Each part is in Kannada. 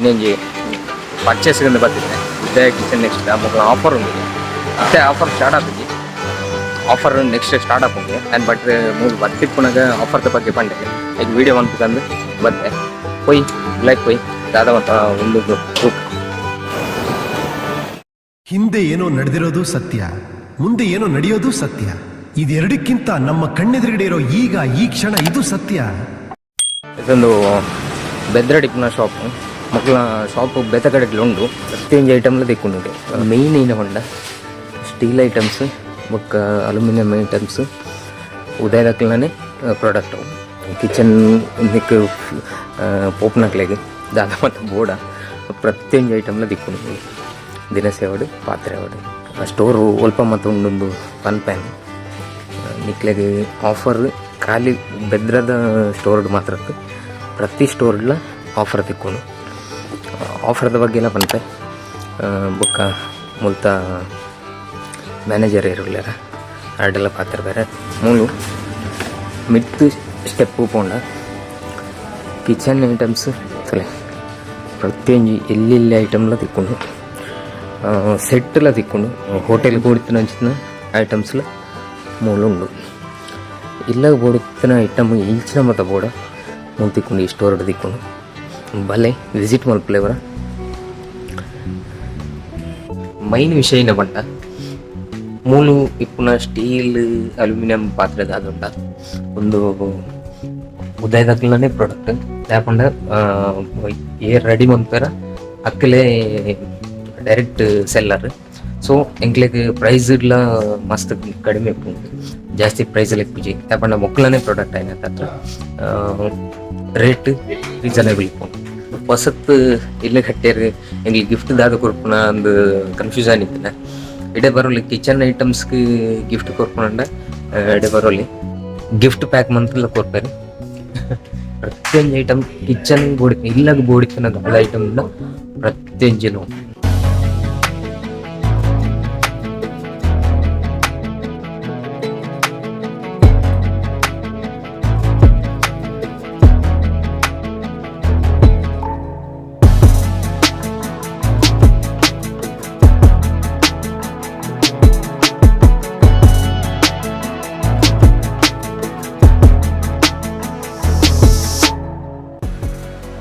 ಇನ್ನೊಂಜಿ ಪರ್ಚೇಸ್ಗೆ ಬರ್ತಿದ್ದೆ ಉದಯ ಕಿಚನೆಕ್ಸ್ಟ್ ನಮಗೆ ಆಫರ್ ಉಂಟು ಮತ್ತೆ ಆಫರ್ ಸ್ಟಾರ್ಟ್ ಆಗ್ತದೆ ಆಫರ್ ನೆಕ್ಸ್ಟ್ ಸ್ಟಾರ್ಟ್ ಆಗ್ತದೆ ಆ್ಯಂಡ್ ಬಟ್ ಮೂರು ಬರ್ತಿಪ್ಪನಾಗ ಆಫರ್ದ ಬಗ್ಗೆ ಪಂಡೆ ಈಗ ವೀಡಿಯೋ ಅನ್ಬೇಕಂದು ಬಂದೆ ಹೋಯ್ ಲೈಕ್ ಹೋಯ್ ದಾದ ಮತ್ತು ಒಂದು ಗ್ರೂಪ್ ಹಿಂದೆ ಏನೋ ನಡೆದಿರೋದು ಸತ್ಯ, ಮುಂದೆ ಏನೋ ನಡೆಯೋದು ಸತ್ಯ. ಇದೆರಡಕ್ಕಿಂತ ನಮ್ಮ ಕಣ್ಣೆದುರುಗಡೆ ಇರೋ ಈಗ ಈ ಕ್ಷಣ ಇದು ಸತ್ಯ. ಇದೊಂದು ಬೆದ್ರಡಿಪ್ನ ಶಾಪ್ ಮಕ್ಕಳ ಶಾಪ್ ಬೆತ್ತ ಕಡೆಗೆ ಉಂಡು ಪ್ರತಿಯೊಂದು ಐಟಮ್ಲ ತೆಕ್ಕೊಂಡು ಮೇಯ್ನ್ ಏನು ಹೊಂಡ ಸ್ಟೀಲ್ ಐಟಮ್ಸ್ ಬೊಕ್ಕ ಅಲ್ಯೂಮಿನಿಯಂ ಐಟಮ್ಸ್ ಉದಯದಕ್ಕಲೇ ಪ್ರಾಡಕ್ಟ್ ಕಿಚನ್ ನಿಕ್ ಪೋಪ್ನಕ್ಲೆಗೆ ದಾದ ಮತ್ತು ಬೋಡ ಪ್ರತಿಯೊಂದು ಐಟಮ್ಲ ತೆಕ್ಕೊಂಡು ದಿನಸಿ ಅವಡು ಪಾತ್ರೆ ಅವಡು ಸ್ಟೋರು ಒಲ್ಪ ಮತ್ತು ಒಂದೊಂದು ಪನ್ ಪ್ಯಾನ್ ನಿಕ್ಲೆಗೆ ಆಫರ್ ಖಾಲಿ ಬೆದ್ರದ ಸ್ಟೋರ್ಡ್ ಮಾತ್ರ ಪ್ರತಿ ಸ್ಟೋರ್ಡ್ಲ ಆಫರ್ ತಿಕ್ಕೊಂಡು ಆಫರ್ದ ಬಗ್ಗೆ ಎಲ್ಲ ಪನ್ಪೆ ಬೊಕ್ಕ ಮುಲ್ತ ಮ್ಯಾನೇಜರ್ ಇರಲಿಲ್ಲ ಅಡ್ಡೆಲ್ಲ ಪಾತ್ರ ಬೇರೆ ಮೂಲು ಮಿತ್ತು ಸ್ಟೆಪ್ಪು ಪೋಂಡ ಕಿಚನ್ ಐಟಮ್ಸ್ ತಲೆ ಪ್ರತಿಯೊಂದು ಎಲ್ಲೆಲ್ಲಿ ಐಟಮ್ಲ ತಿಕ್ಕೊಂಡು ಸೆಟ್ಲ ತಿಕ್ಕೊಂಡು ಹೋಟೆಲ್ ಬೋಡಿತ್ತಿನ ಹಂಚಿನ ಐಟಮ್ಸ್ಲ ಮೂಲು ಉಂಡು ಇಲ್ಲ ಬೋಡಿತ್ತಿನ ಐಟಮ್ ಈಚಿನ ಮತ್ತು ಬೋಡ ಮೂಲು ತಿಕ್ಕೊಂಡು ಈ ಸ್ಟೋರ್ ತಿಕ್ಕೊಂಡು ಬಲೆ ವಿಸಿಟ್ ಮಲ್ಪಲೇವರ ಮೈನ್ ವಿಷಯ ಬಂಟ ಮೂಲು ಇಪ್ಪುನ ಸ್ಟೀಲ್ ಅಲ್ಯೂಮಿನಿಯಂ ಪಾತ್ರದ ಅದುಂಟ ಒಂದು ಉದಯದಕ್ಕಲೇ ಪ್ರಾಡಕ್ಟ್ ಯಾಕಂಡ ರೆಡಿ ಮಂತಾರ ಅಕ್ಕಲೇ ಡೈರೆಕ್ಟ್ ಸೆಲ್ಲರ್ ಸೊ ಎಂಕ್ಲೆಗ್ ಪ್ರೈಸ್ ಇಲ್ಲ ಮಸ್ತ್ ಕಡಿಮೆ ಉಂಟು ಜಾಸ್ತಿ ಪ್ರೈಸಲ್ಲಿ ಪೂಜೆ ಯಾಕಂಡ ಮೊಕ್ಕಲನೇ ಪ್ರಾಡಕ್ಟ್ ಆಯ್ತು ಹತ್ರ ರೇಟ್ ರೀಸನಬಲ್ ಇಪ್ಪುಂಡು ಹೊಸತ್ತು ಇಲ್ಲೇ ಕಟ್ಟಿಯರು ಎಂಗ್ಲಿಗೆ ಗಿಫ್ಟ್ ದಾದ ಕೊರ್ಪುನ ಒಂದು ಕನ್ಫ್ಯೂಷನ್ ಇತ್ತಿನ ಇಡೆ Baroli kitchen ಐಟಮ್ಸ್ಗೆ gift ಕೊರ್ಪುಂಡ ಇಡೆ Baroli gift pack ಮಂತೆಲ್ಲ ಕೊಡ್ತಾರೆ ಪ್ರತಿಯೊಂದು ಐಟಮ್ ಕಿಚನ್ ಬೋಡಿ ಇಲ್ಲಾಗ ಬೋಡಿತ್ತಿನ ದಾದ ಐಟಮ್ನ ಪ್ರತಿಯೊಂದು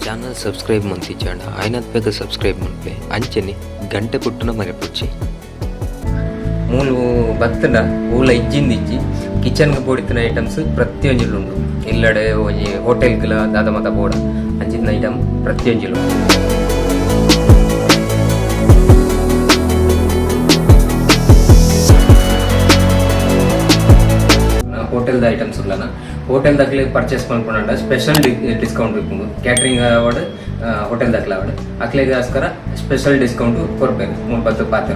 ಚಾನಲ್ ಸಬ್ಸ್ಕ್ರೈಬ್ ಮಂತಿಚಾಂಡ ಆಯ್ನತ್ ಬೇಗ ಸಬ್ಸ್ಕ್ರೈಬ್ ಮನ್ಪೆ ಅಂಚನೆ ಗಂಟೆ ಕೊಟ್ಟನ ಮರೆಪುಚ್ಚಿ ಮೂಲು ಬತ್ತನ ಮೂಲ ಇಜ್ಜಿಂದಿಜ್ಜಿ ಕಿಚನ್ಗೆ ಬೋಡಿತ್ತಿನ ಐಟಮ್ಸ್ ಪ್ರತಿಯೊಂಜಿಲು ಉಂಡು ಇಲ್ಲಡೆ ಒಂಜಿ ಹೋಟೆಲ್ಗಳ ದಾದ ಮತ ಬೋಡ ಅಂಚಿನ ಐಟಮ್ ಪ್ರತಿಯೊಂಜಿಲು ಹೋಟೆಲ್ದ ಐಟಮ್ಸ್ ಉಳ್ಳನ ಹೋಟೆಲ್ದಾಗಲೇ ಪರ್ಚೇಸ್ ಮಾಡ್ಕೊಂಡ ಸ್ಪೆಷಲ್ ಡಿಸ್ಕೌಂಟ್ ಇಟ್ಕೊಂಡು ಕ್ಯಾಟ್ರಿಂಗ್ ಅವಾರ್ಡ್ ಹೋಟೆಲ್ದಾಗಲ ಅವಾರ್ಡ್ ಅಕ್ಲೆಗೋಸ್ಕರ ಸ್ಪೆಷಲ್ ಡಿಸ್ಕೌಂಟ್ ಕೊಡ್ಬೇಕು 30 ಪಾತ್ರೆ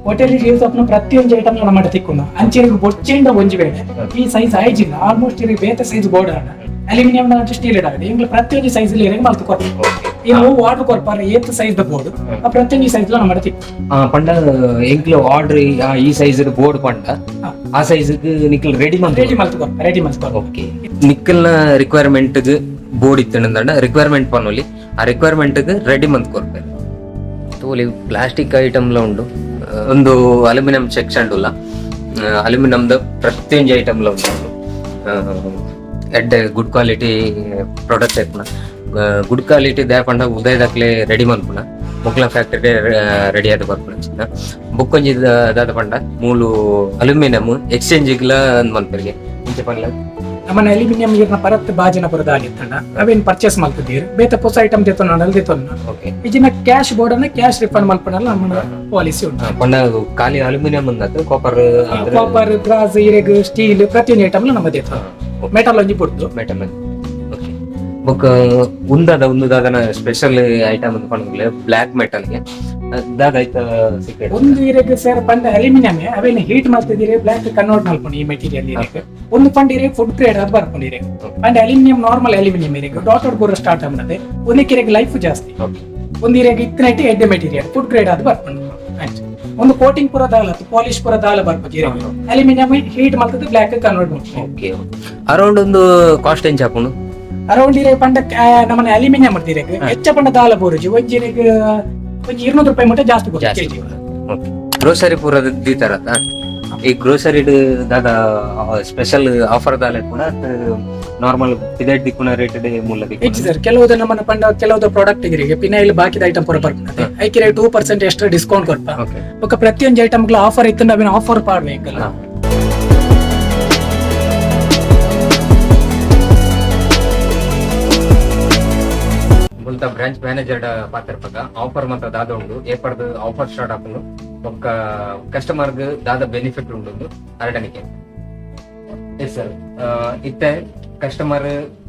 ಹೋಟೆಲಿಗೆ ಯೂಸ್ ಆಪ್ನ ಪ್ರತಿಯೊಂದು ಐಟಮ್ ನಮ್ಮ ತಿಕ್ಕೊಂಡು ಅಂಚೆಗೆ ಬೊಚ್ಚೆಂಡ ಒಂಜಿ ಬೇಡ ಈ ಸೈಜ್ ಆಯ್ಜಿಲ್ಲ ಆಲ್ಮೋಸ್ಟ್ ಇರಿಗೆ ಬೇತೆ ಸೈಜ್ ಬೋರ್ಡ್ ಆಡ ಅಲ್ಯೂಮಿನಿಯಂ ಸ್ಟೀಲ್ ಇಡಾಡಿ ಇಂಗ್ಲ ಪ್ರತಿಯೊಂದು ಸೈಜ್ ಇಲ್ಲಿ ಇರಂಗ್ ಮಲ್ತು ಕೊಡ್ಬೇಕು ಇನ್ನು ಆರ್ಡರ್ ಕೊಡ್ಪಾರ ಏತ್ ಸೈಜ್ ದ ಬೋರ್ಡ್ ಆ ಪ್ರತಿಯೊಂದು ಸೈಜ್ ಲ ನಮ್ಮ ಪಂಡ ಎಂಕ್ಲ ಆರ್ಡರ್ ಈ ಸೈಜ್ ಬೋರ್ಡ್ ಪಂಡ ಆ ಸೈಜ್ ನಿಕ್ಕಲ್ ರೆಡಿ ಮಲ್ತು ಓಕೆ ನಿಕ್ಕಲ್ನ ರಿಕ್ವೈರ್ಮೆಂಟ್ ಬೋರ್ಡ್ ಇತ್ತಂಡ ರಿಕ್ವೈರ್ಮೆಂಟ್ ಪನ್ನೋಲಿ ಆ ರಿಕ್ವೈರ್ಮೆಂಟ್ ರೆಡಿ ಮಂತ್ ಕೊಡ್ಬೇಕು ತೋಲಿ ಪ್ಲಾಸ್ಟಿಕ್ ಐಟಮ್ಲ ಉಂಡು ಒಂದು ಅಲ್ಯೂಮಿನಿಯಂ ಸೆಕ್ಷನ್ ಉಲ್ಲ ಅಲ್ಯೂಮಿನಿಯಂದ ಪ್ರತಿಯೊಂದು ಐಟಮ್ಲ ಉಂಟು ಎಡ್ಡೆ ಗುಡ್ ಕ್ವಾಲಿಟಿ ಪ್ರಾಡಕ್ಟ್ ಐಪುನ ಗುಡ್ ಕ್ವಾಲಿಟಿ ದಾಪಂಡ ಉದಯದಾಕ್ಲೆ ರೆಡಿ ಮಲ್ಪುನ ಮುಕ್ಲ ಫ್ಯಾಕ್ಟರಿ ರೆಡಿ ಆದ ಬರ್ಪುನ ಚಿನ್ನ ಬುಕ್ಕೊಂಜಿ ದಾದ ಪಂಡ ಮೂಲು ಅಲ್ಯೂಮಿನಿಯಂ ಎಕ್ಸ್ಚೇಂಜಿಗ್ಲ ಮಲ್ಪರಿಗೆ ಇಂಚೆ ಪನ್ಲ ನಮ್ಮನ್ನ ಅಲ್ಯೂಮಿನಿಯಂ ಇರ್ನ ಪರತ್ ಬಾಜಿನ ಪುರದ ಆಗಿತ್ತಂಡ ಅವೇನ್ ಪರ್ಚೇಸ್ ಮಲ್ತಿದ್ದೀರಿ ಬೇತ ಹೊಸ ಐಟಮ್ ದೇತೊನ್ನ ನಲ್ದಿತೊನ್ನ ಇಜಿನ ಕ್ಯಾಶ್ ಬೋರ್ಡ್ ಅನ್ನ ಕ್ಯಾಶ್ ರಿಫಂಡ್ ಮಲ್ಪನಲ್ಲ ನಮ್ಮ ಪಾಲಿಸಿ ಉಂಟು ಪಂಡ ಖಾಲಿ ಅಲ್ಯೂಮಿನಿಯಂ ಅಂದದ್ದು ಕಾಪರ್ ಗ್ರಾಸ್ ಇರೆಗ್ ಸ್ಟೀಲ್ ಪ್ರತಿಯೊಂದು ಐಟಮ್ ನಮ್ಮ ದೇತ ಮೆಟಲ್ ಒಂಜಿ ಪುಡ್ದು ಮೆಟಲ್ ಬೊಕ್ಕ ಉಂದಾದನ ಸ್ಪೆಷಲ್ ಐಟಮ್ ಅನ್ಕೊಂಡ್ಲೆ ಬ್ಲಾಕ್ ಮೆಟಲ್ಗೆ ದಾದೈತ ಸಿಕ್ಕಿದೆ ಒಂದು ಇರೆಗ್ ಸೇರ್ ಪಂಡ ಅಲ್ಯೂಮಿನಿಯಂ ಅವೇನ ಹೀಟ್ ಮಾಡ್ತಿದ್ದೀರಿ ಬ್ಲಾಕ್ ಕನ್ವರ್ಟ್ ಮಲ್ಪನಿ ಈ ಮೆಟೀರಿಯಲ್ ಇರೆಗ್ ಒಂದು ಪಂಡ ಇರೆಗ್ ಫುಡ್ ಗ್ರೇಡ್ ಅದು ಬರ್ಪನಿ ಇರೆಗ್ ಪಂಡ ಅಲ್ಯೂಮಿನಿಯಂ ನಾರ್ಮಲ್ ಅಲ್ಯೂಮಿನಿಯಂ ಇರೆಗ್ ಡಾಟರ್ ಬೋರ್ ಸ್ಟಾರ್ಟ್ ಆಮ್ನದೆ ಒಂದಕ್ಕೆ ಇರೆಗ್ ಲೈಫ್ ಜಾಸ್ತಿ ಒಂದು ಇರೆಗ್ ಇಕ್ನೈಟಿ ಎಡ್ಡೆ ಮೆಟೀರಿಯಲ್ ಫುಡ್ ಗ್ರೇಡ್ ಅದು ಬರ್ಪನಿ ಒಂದು ಕೋಟಿಂಗ್ ಪೂರ ದಾಲತ್ತು ಪಾಲಿಶ್ ಪೂರ ದಾಲ ಬರ್ಪನಿ ಅಲ್ಯೂಮಿನಿಯಂ ಹೀಟ್ ಮಾಡ್ತದೆ ಬ್ಲಾಕ್ ಕನ್ವರ್ಟ್ ಮಾಡ್ತೀನಿ ಓಕೆ ಅರೌಂಡ್ ಒಂದು ಕಾಸ್ಟ್ ಏನು ಚಾಪುಂಡು ಅರೌಂಡ್ ಇರೇ ಪಂಡ ನಮ್ಮನೆ ಅಲ್ಯೂಮಿನಿಯಂ ಇರ್ತೀರಿ ಹೆಚ್ಚ ಪಂಡ ದಾಲ ಬೋರುಜಿ ಒಂಜಿ ಒಂಜಿ 200 ರೂಪಾಯಿ ಮಟ್ಟ ಜಾಸ್ತಿ ಜಾಸ್ತಿ ಗ್ರೋಸರಿ ಪೂರ ದೀತಾರತ್ತ ಈ ಗ್ರೋಸರಿ ದಾದ ಸ್ಪೆಷಲ್ ಆಫರ್ ದಾಲೆ ಕೂಡ ನಾರ್ಮಲ್ ಪಿದೆಡ್ ದಿಕ್ಕುನ ರೇಟ್ ಮೂಲ ಹೆಚ್ಚು ಸರ್ ಕೆಲವುದು ನಮ್ಮನ್ನ ಪಂಡ ಕೆಲವುದು ಪ್ರಾಡಕ್ಟ್ ಗಿರಿಗೆ ಪಿನೈಲ್ ಬಾಕಿದ ಐಟಮ್ ಪೂರ ಬರ್ತದೆ ಐಕಿರೆ 2% ಎಕ್ಸ್ಟ್ರಾ ಡಿಸ್ಕೌಂಟ್ ಕೊಡ್ಪ ಬೊಕ್ಕ ಪ್ರತಿಯೊಂದು ಐಟಮ್ಗಳ ಆಫರ್ ಇತ್ತು ನಾವೇನು ಆಫರ್ ಪಾಡ್ಬೇಕಲ್ಲ ಬುಲ್ತ ಬ್ರಾಂಚ್ ಮ್ಯಾನೇಜರ್ ಪಾತ್ರ ಪಕ್ಕ ಆಫರ್ ಮಾತ್ರ ದಾದ ಉಂಡು ಏಪರ್ದು ಆಫರ್ ಸ್ಟಾರ್ಟ್ ಆಪುಂಡು ಒಕ್ಕ ಕಸ್ಟಮರ್ ದಾದ ಬೆನಿಫಿಟ್ ಉಂಡು ಅರಡನಿಕೆ ಎಸ್ ಸರ್ ಇತ್ತೆ ಕಸ್ಟಮರ್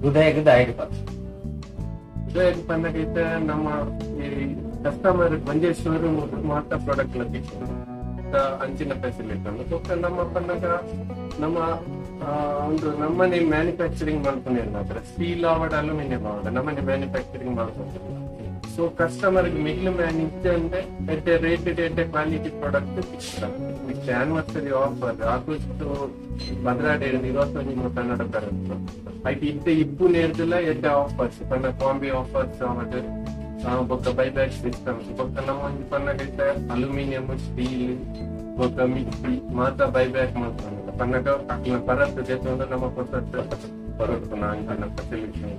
ಉದಯದ ಐಡಿ ಪಾತ್ರ ಉದಯದ ಪನ್ನಗೈತೆ ನಮ್ಮ ಈ ಕಸ್ಟಮರ್ ಒಂದೇ ಶೋರೂಮ್ ಮಾತ್ರ ಪ್ರಾಡಕ್ಟ್ ಅಂಚಿನ ಫೆಸಿಲಿಟಿ ಉಂಟು ನಮ್ಮ ಪನ್ನಗ ನಮ್ಮ ಒಂದು ನಮ್ಮನೆ ಮ್ಯಾನುಫ್ಯಾಕ್ಚರಿಂಗ್ ಮಾಡ್ಕೊಂಡಿಲ್ಲ ಸ್ಟೀಲ್ ಆವಡ್ ಅಲ್ಯೂಮಿನಿಯಂ ಆವಡ್ ನಮ್ಮನೆ ಮ್ಯಾನುಫ್ಯಾಕ್ಚರಿಂಗ್ ಮಾಡ್ಕೊಂಡಿಲ್ಲ ಸೊ ಕಸ್ಟಮರ್ ಮಿಡ್ಲ್ ಮ್ಯಾನ್ ಇচ্ছে ಅಂದ್ರೆ ಎಟ್ ರೇಟ್ ಎಟ್ ಕ್ವಾಲಿಟಿ ಪ್ರಾಡಕ್ಟ್ ಸಿಗ್ತದೆ ಆನಿವರ್ಸರಿ ಆಫರ್ ಆಗಸ್ಟ್ 21 ಕನ್ನಡ ಬರುತ್ತೆ అయితే ఇప్పుడు నేర్చులా ఎట్ ఆఫర్స్ పన్న కాంబీ ఆఫర్స్ అవట్ ఒక బైబ్యాక్ సిస్టమ్స్ ఒక నమ్మంది పన్నకైతే అల్యూమినియం స్టీల్ ఒక మిక్సీ మాత బైబ్యాక్ మాత్రం పన్నక అట్లా పరత్ చేస్తుంటే ನಮ್ಮ ಬರುತ್ತೆ ನಾನು ಫೆಸಿಲಿಟಿ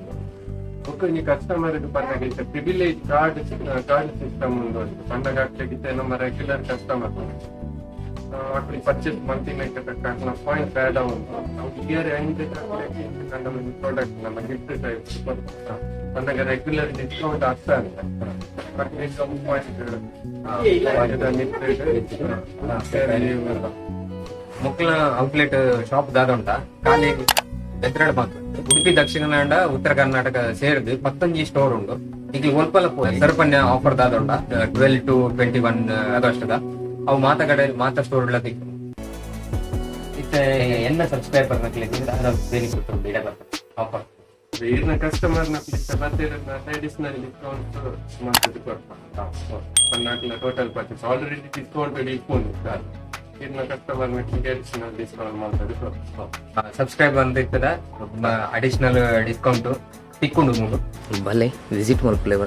ఒక నీ కస్టమర్ పన్నకైతే ప్రివిలేజ్ కార్డ్ సిస్టమ్ ఉంది పన్నక అట్లయితే ನಮ್ಮ రెగ్యులర్ కస్టమర్ అట్లా పర్చేస్ మంత్లీ అట్లా పాయింట్స్ యాడ్ అవుతుంది ఇయర్ అయిన ನಮ್ಮ ಪ್ರಾಡಕ್ಟ್ ನಮ್ಮ ಗಿಫ್ಟ್ ಟೈಪ್ ಪನ್ನಗ ರೆಗ್ಯುಲರ್ ಡಿಸ್ಕೌಂಟ್ ಆಗ್ತಾರೆ ಮುಕ್ಲ ಔಟ್ಲೆಟ್ ಶಾಪ್ ದಾದ ಉಂಟ ಖಾಲಿ ಬೆದ್ರಾಡ್ ಮಾತ್ರ ಉಡುಪಿ ದಕ್ಷಿಣ ಕನ್ನಡ ಉತ್ತರ ಕರ್ನಾಟಕ ಸೇರಿದು 15 ಸ್ಟೋರ್ ಉಂಟು ಈಗ ಒಲ್ಪಲ ಸರ್ಪನ್ಯ ಆಫರ್ ದಾದ ಉಂಟ 12 to 21 ಆಗಸ್ಟ್ದ ಅವು ಮಾತಗಡೆ ಮಾತಾ ಸ್ಟೋರ್ ಇತ್ತೆ ಎನ್ನ ಸಬ್ಸ್ಕ್ರೈಬರ್ ಬೆನಿಫಿಟ್ ಉಂಟು ಇಡ ಆಫರ್ ಈಗಿನ ಕಸ್ಟಮರ್ ಅಡಿಷನಲ್ ಡಿಸ್ಕೌಂಟ್ ಮಾಡ್ತದೆ ಕೊಡ್ತಾರೆ ಟೋಟಲ್ ಪರ್ಚೇಸ್ ಆಲ್ರೆಡಿ ಡಿಸ್ಕೌಂಟ್ ಇಟ್ಕೊಂಡು ಈಗಿನ ಕಸ್ಟಮರ್ ಅಡಿಷನಲ್ ಡಿಸ್ಕೌಂಟ್ ಮಾಡ್ತದೆ ಸಬ್ಸ್ಕ್ರೈಬ್ ಅಂತ ಇರ್ತದ ಅಡಿಷನಲ್ ಡಿಸ್ಕೌಂಟ್ ತಿಕ್ಕೊಂಡು ಮೂರು ಭಲೆ ವಿಸಿಟ್ ಮಾಡ್ಕೊಳ್ಳಿ